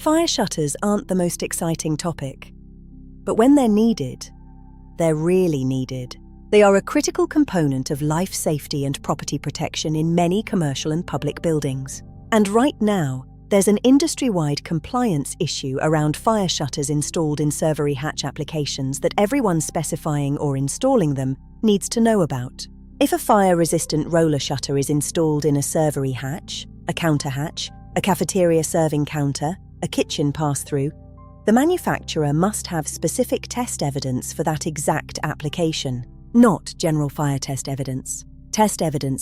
Fire shutters aren't the most exciting topic, but when they're needed, they're really needed. They are a critical component of life safety and property protection in many commercial and public buildings. And right now, there's an industry-wide compliance issue around fire shutters installed in Servery hatch applications that everyone specifying or installing them needs to know about. If a fire-resistant roller shutter is installed in a Servery hatch, a counter hatch, a cafeteria serving counter, a kitchen pass-through, the manufacturer must have specific test evidence for that exact application, not general fire test evidence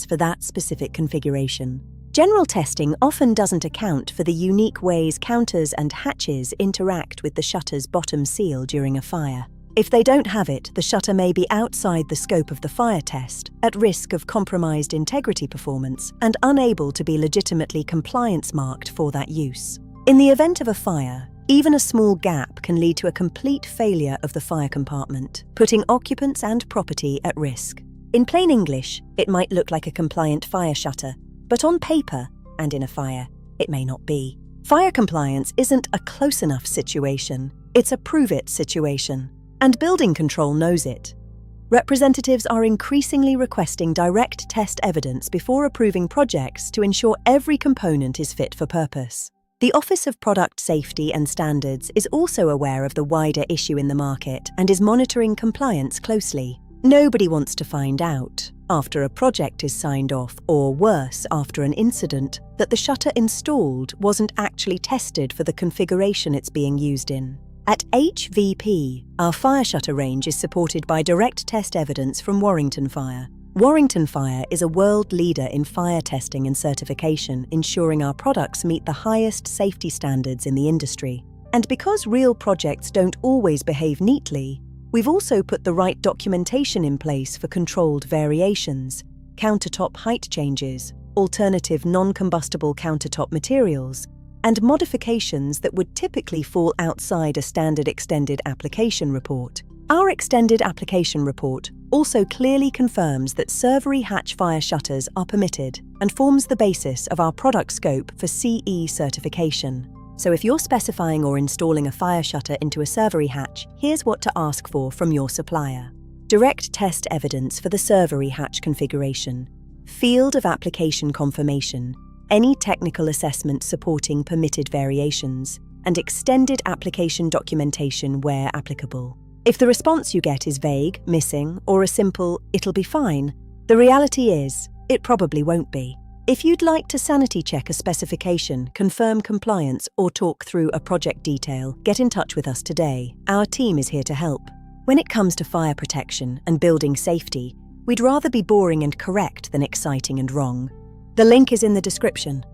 for that specific configuration. General testing often doesn't account for the unique ways counters and hatches interact with the shutter's bottom seal during a fire. If they don't have it, the shutter may be outside the scope of the fire test, at risk of compromised integrity performance, and unable to be legitimately compliance marked for that use. In the event of a fire, even a small gap can lead to a complete failure of the fire compartment, putting occupants and property at risk. In plain English, it might look like a compliant fire shutter, but on paper, and in a fire, it may not be. Fire compliance isn't a close enough situation, it's a prove-it situation. And building control knows it. Representatives are increasingly requesting direct test evidence before approving projects to ensure every component is fit for purpose. The Office of Product Safety and Standards is also aware of the wider issue in the market and is monitoring compliance closely. Nobody wants to find out, after a project is signed off, or worse, after an incident, that the shutter installed wasn't actually tested for the configuration it's being used in. At HVP, our fire shutter range is supported by direct test evidence from Warrington Fire. Warrington Fire is a world leader in fire testing and certification, ensuring our products meet the highest safety standards in the industry. And because real projects don't always behave neatly, we've also put the right documentation in place for controlled variations, countertop height changes, alternative non-combustible countertop materials, and modifications that would typically fall outside a standard extended application report. Our extended application report also clearly confirms that Servery hatch fire shutters are permitted and forms the basis of our product scope for CE certification. So if you're specifying or installing a fire shutter into a Servery hatch, here's what to ask for from your supplier. Direct test evidence for the Servery hatch configuration, field of application confirmation, any technical assessment supporting permitted variations, and extended application documentation where applicable. If the response you get is vague, missing, or a simple, "it'll be fine," the reality is, it probably won't be. If you'd like to sanity check a specification, confirm compliance, or talk through a project detail, get in touch with us today. Our team is here to help. When it comes to fire protection and building safety, we'd rather be boring and correct than exciting and wrong. The link is in the description.